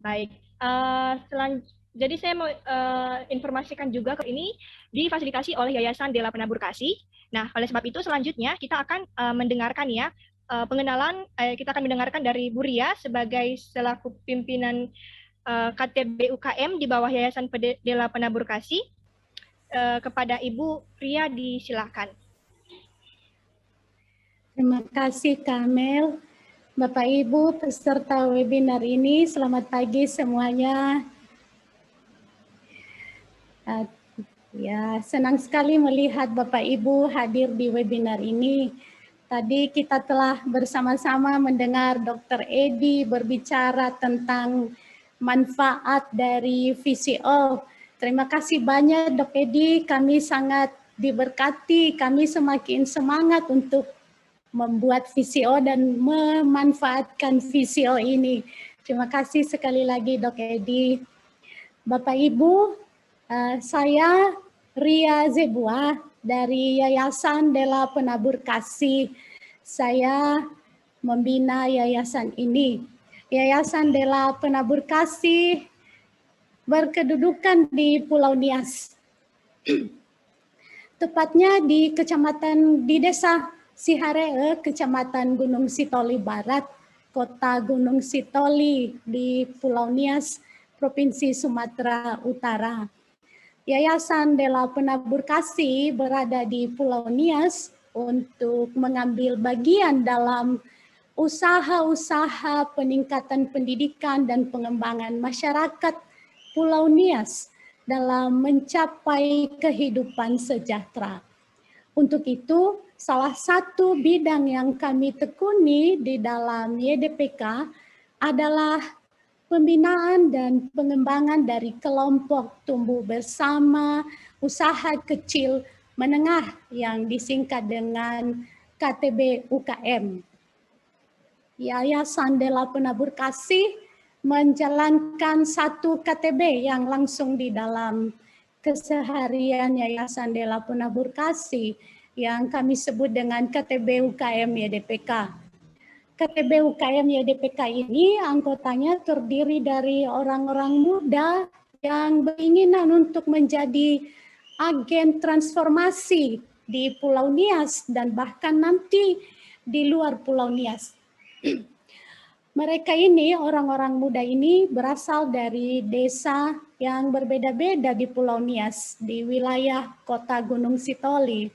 Baik, jadi saya mau informasikan juga ke ini difasilitasi oleh Yayasan Della Penabur Kasih. Nah, oleh sebab itu selanjutnya kita akan mendengarkan ya pengenalan, kita akan mendengarkan dari Bu Ria sebagai selaku pimpinan KTB UKM di bawah Yayasan Della Penabur Kasih. Kepada Ibu Ria disilakan. Terima kasih Kamel. Bapak Ibu peserta webinar ini, selamat pagi semuanya. Ya, senang sekali melihat Bapak Ibu hadir di webinar ini. Tadi kita telah bersama-sama mendengar Dr. Edi berbicara tentang manfaat dari VCO. Terima kasih banyak Dr. Edi, kami sangat diberkati, kami semakin semangat untuk membuat VCO dan memanfaatkan VCO ini. Terima kasih sekali lagi Dr. Edi. Bapak Ibu, saya Ria Zebua dari Yayasan Della Penabur Kasih. Saya membina yayasan ini. Yayasan Della Penabur Kasih berkedudukan di Pulau Nias. Tepatnya di Desa Siharee, Kecamatan Gunung Sitoli Barat, Kota Gunung Sitoli di Pulau Nias, Provinsi Sumatera Utara. Yayasan Della Penabur Kasih berada di Pulau Nias untuk mengambil bagian dalam usaha-usaha peningkatan pendidikan dan pengembangan masyarakat Pulau Nias dalam mencapai kehidupan sejahtera. Untuk itu, salah satu bidang yang kami tekuni di dalam YDPK adalah pembinaan dan pengembangan dari kelompok tumbuh bersama usaha kecil menengah yang disingkat dengan KTB UKM. Yayasan Della Penabur Kasih menjalankan satu KTB yang langsung di dalam keseharian Yayasan Della Penabur Kasih yang kami sebut dengan KTB UKM YDPK. KTB UKM YDPK ini anggotanya terdiri dari orang-orang muda yang beringinan untuk menjadi agen transformasi di Pulau Nias dan bahkan nanti di luar Pulau Nias. Mereka ini, orang-orang muda ini berasal dari desa yang berbeda-beda di Pulau Nias, di wilayah Kota Gunung Sitoli.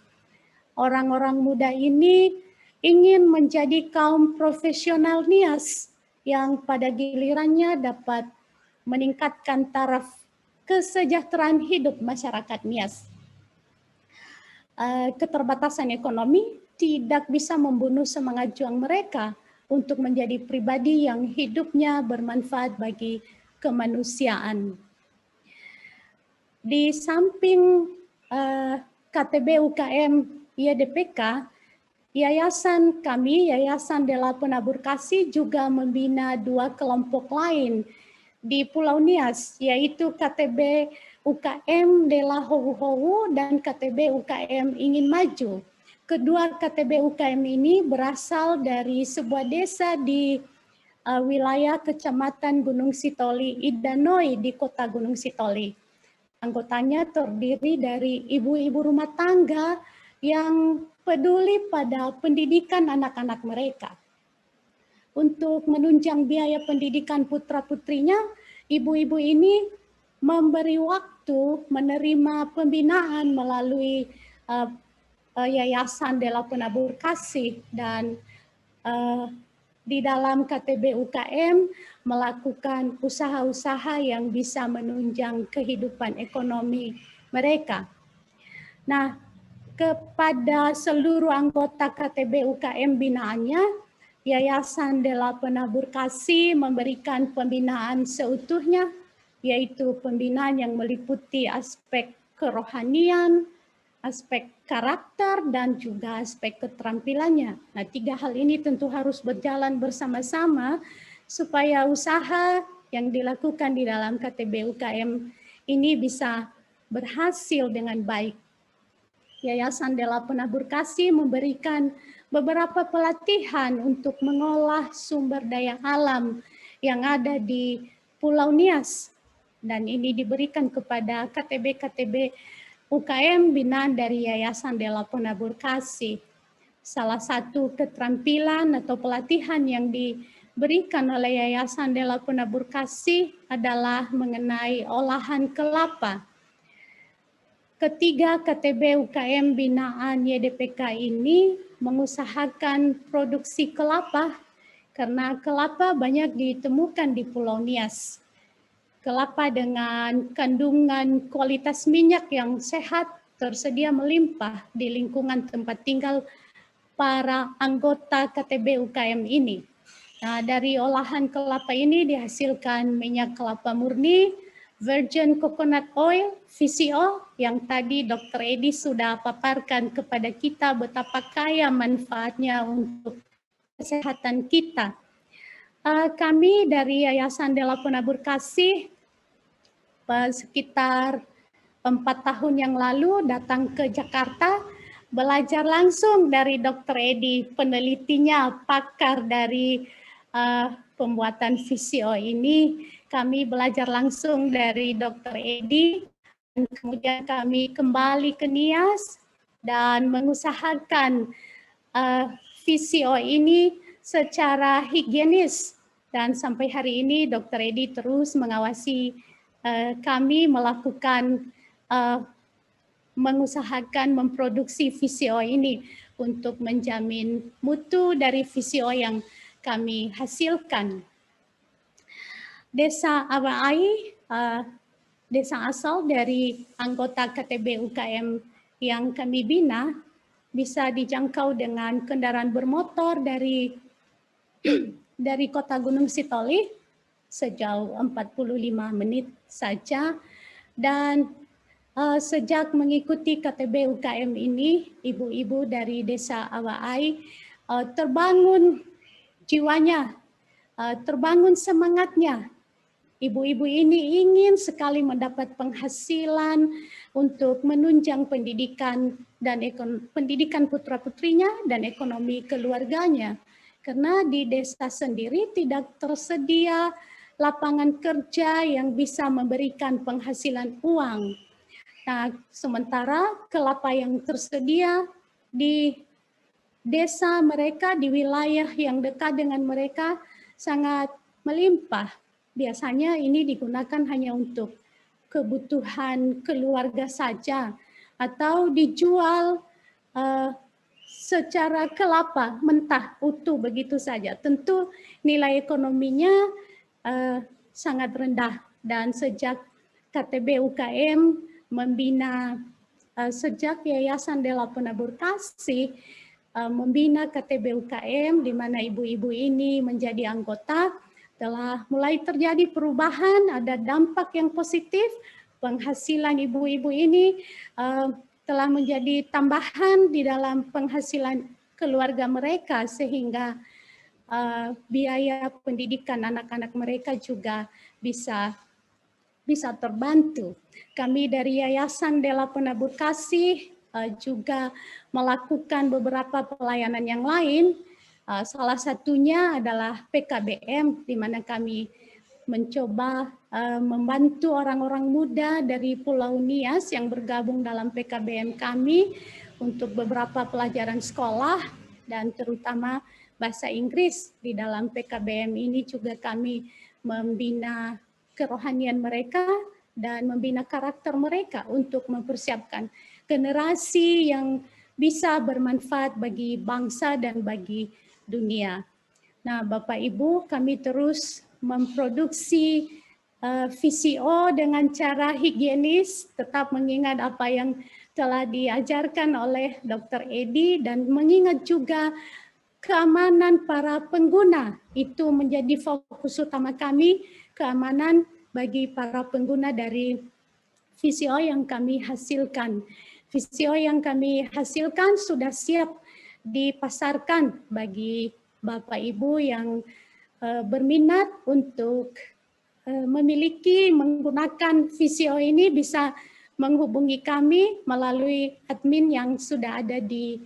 Orang-orang muda ini ingin menjadi kaum profesional Nias yang pada gilirannya dapat meningkatkan taraf kesejahteraan hidup masyarakat Nias. Keterbatasan ekonomi tidak bisa membunuh semangat juang mereka untuk menjadi pribadi yang hidupnya bermanfaat bagi kemanusiaan. Di samping KTB UKM YDPK, yayasan kami, Yayasan Della Penabur Kasih juga membina dua kelompok lain di Pulau Nias, yaitu KTB UKM Della Howu-Howu dan KTB UKM Ingin Maju. Kedua KTB UKM ini berasal dari sebuah desa di wilayah Kecamatan Gunung Sitoli, Idanoi di Kota Gunung Sitoli. Anggotanya terdiri dari ibu-ibu rumah tangga yang peduli pada pendidikan anak-anak mereka. Untuk menunjang biaya pendidikan putra-putrinya, ibu-ibu ini memberi waktu menerima pembinaan melalui Yayasan Della Penabur Kasih dan di dalam KTB UKM melakukan usaha-usaha yang bisa menunjang kehidupan ekonomi mereka. Nah, kepada seluruh anggota KTB UKM binaannya, Yayasan Della Penabur Kasih memberikan pembinaan seutuhnya, yaitu pembinaan yang meliputi aspek kerohanian, aspek karakter, dan juga aspek keterampilannya. Nah, tiga hal ini tentu harus berjalan bersama-sama supaya usaha yang dilakukan di dalam KTB UKM ini bisa berhasil dengan baik. Yayasan Della Penabur Kasih memberikan beberapa pelatihan untuk mengolah sumber daya alam yang ada di Pulau Nias, dan ini diberikan kepada KTB-KTB UKM binaan dari Yayasan Della Penabur Kasih. Salah satu keterampilan atau pelatihan yang diberikan oleh Yayasan Della Penabur Kasih adalah mengenai olahan kelapa. Ketiga KTB UKM binaan YDPK ini mengusahakan produksi kelapa karena kelapa banyak ditemukan di Pulau Nias. Kelapa dengan kandungan kualitas minyak yang sehat tersedia melimpah di lingkungan tempat tinggal para anggota KTB UKM ini. Nah, dari olahan kelapa ini dihasilkan minyak kelapa murni, virgin coconut oil, VCO, yang tadi Dr. Edi sudah paparkan kepada kita betapa kaya manfaatnya untuk kesehatan kita. Kami dari Yayasan Della Penabur Kasih sekitar 4 tahun yang lalu datang ke Jakarta, belajar langsung dari Dr. Edi, penelitinya, pakar dari pembuatan VCO ini. Kami belajar langsung dari Dr. Edi, dan kemudian kami kembali ke Nias dan mengusahakan VCO ini secara higienis. Dan sampai hari ini Dr. Edi terus mengawasi kami melakukan mengusahakan memproduksi VCO ini untuk menjamin mutu dari VCO yang kami hasilkan. Desa Awai, desa asal dari anggota KTB UKM yang kami bina, bisa dijangkau dengan kendaraan bermotor dari kota Gunung Sitoli sejauh 45 menit saja. Dan sejak mengikuti KTB UKM ini, ibu-ibu dari desa Awai terbangun jiwanya, terbangun semangatnya. Ibu-ibu ini ingin sekali mendapat penghasilan untuk menunjang pendidikan dan pendidikan putra-putrinya dan ekonomi keluarganya. Karena di desa sendiri tidak tersedia lapangan kerja yang bisa memberikan penghasilan uang. Nah, sementara kelapa yang tersedia di desa mereka, di wilayah yang dekat dengan mereka sangat melimpah. Biasanya ini digunakan hanya untuk kebutuhan keluarga saja atau dijual secara kelapa mentah utuh begitu saja. Tentu nilai ekonominya sangat rendah, dan sejak KTB UKM membina sejak Yayasan Della Penabur Kasih membina KTB UKM di mana ibu-ibu ini menjadi anggota, telah mulai terjadi perubahan, ada dampak yang positif, penghasilan ibu-ibu ini telah menjadi tambahan di dalam penghasilan keluarga mereka sehingga biaya pendidikan anak-anak mereka juga bisa terbantu. Kami dari Yayasan Della Penabur Kasih juga melakukan beberapa pelayanan yang lain. Salah satunya adalah PKBM, di mana kami mencoba membantu orang-orang muda dari Pulau Nias yang bergabung dalam PKBM kami untuk beberapa pelajaran sekolah dan terutama bahasa Inggris. Di dalam PKBM ini juga kami membina kerohanian mereka dan membina karakter mereka untuk mempersiapkan generasi yang bisa bermanfaat bagi bangsa dan bagi dunia. Nah, Bapak Ibu, kami terus memproduksi VCO dengan cara higienis, tetap mengingat apa yang telah diajarkan oleh Dr. Edi dan mengingat juga keamanan para pengguna. Itu menjadi fokus utama kami, keamanan bagi para pengguna dari VCO yang kami hasilkan. VCO yang kami hasilkan sudah siap dipasarkan bagi Bapak Ibu yang berminat untuk memiliki menggunakan VCO ini, bisa menghubungi kami melalui admin yang sudah ada di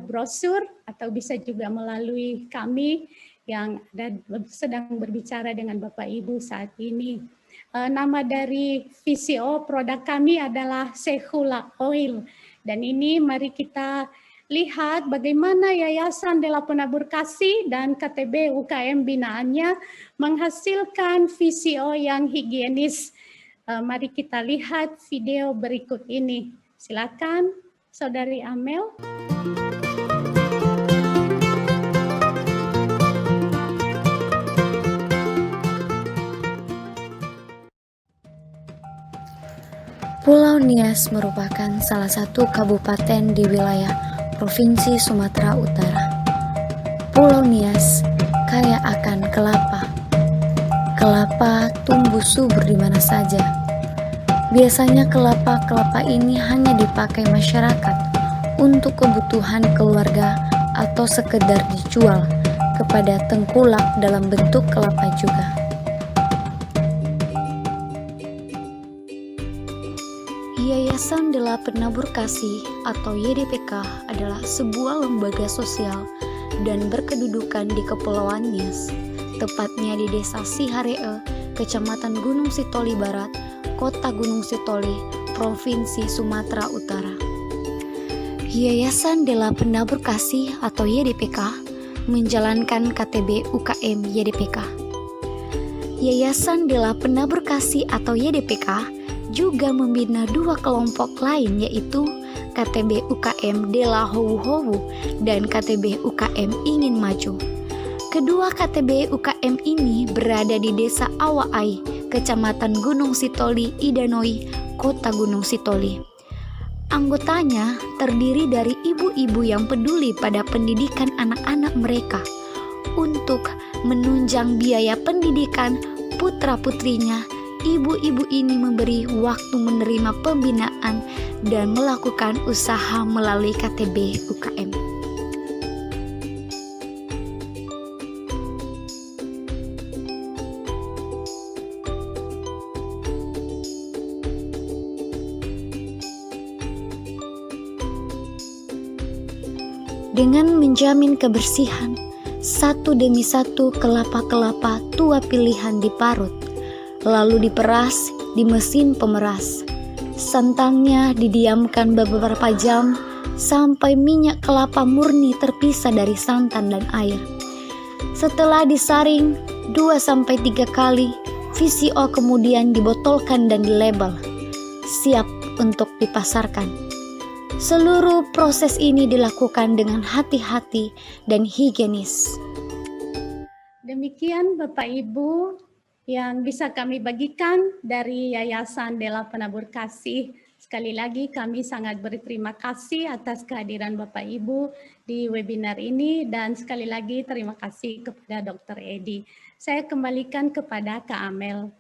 brosur atau bisa juga melalui kami yang sedang berbicara dengan Bapak Ibu saat ini. Nama dari VCO produk kami adalah Sehula Oil, dan ini mari kita lihat bagaimana Yayasan Della Penabur Kasih dan KTB UKM binaannya menghasilkan VCO yang higienis. Mari kita lihat video berikut ini. Silakan, Saudari Amel. Pulau Nias merupakan salah satu kabupaten di wilayah Provinsi Sumatera Utara. Pulau Nias kaya akan kelapa. Kelapa tumbuh subur di mana saja. Biasanya kelapa ini hanya dipakai masyarakat untuk kebutuhan keluarga atau sekedar dijual kepada tengkulak dalam bentuk kelapa juga. Yayasan Della Penabur Kasih atau YDPK adalah sebuah lembaga sosial dan berkedudukan di Kepulauan Nias, tepatnya di Desa Siharee, Kecamatan Gunung Sitoli Barat, Kota Gunung Sitoli, Provinsi Sumatera Utara. Yayasan Della Penabur Kasih atau YDPK menjalankan KTB UKM YDPK. Yayasan Della Penabur Kasih atau YDPK juga membina dua kelompok lain, yaitu KTB UKM Della Howu Howu dan KTB UKM Ingin Maju. Kedua KTB UKM ini berada di Desa Awaai, Kecamatan Gunung Sitoli, Idanoi, Kota Gunung Sitoli. Anggotanya terdiri dari ibu-ibu yang peduli pada pendidikan anak-anak mereka untuk menunjang biaya pendidikan putra-putrinya. Ibu-ibu ini memberi waktu menerima pembinaan dan melakukan usaha melalui KTB UKM. Dengan menjamin kebersihan, satu demi satu kelapa-kelapa tua pilihan diparut, lalu diperas di mesin pemeras. Santannya didiamkan beberapa jam sampai minyak kelapa murni terpisah dari santan dan air. Setelah disaring 2-3 kali, VCO kemudian dibotolkan dan dilabel, siap untuk dipasarkan. Seluruh proses ini dilakukan dengan hati-hati dan higienis. Demikian Bapak Ibu yang bisa kami bagikan dari Yayasan Della Penabur Kasih. Sekali lagi kami sangat berterima kasih atas kehadiran Bapak Ibu di webinar ini, dan sekali lagi terima kasih kepada Dr. Edi. Saya kembalikan kepada Kak Amel.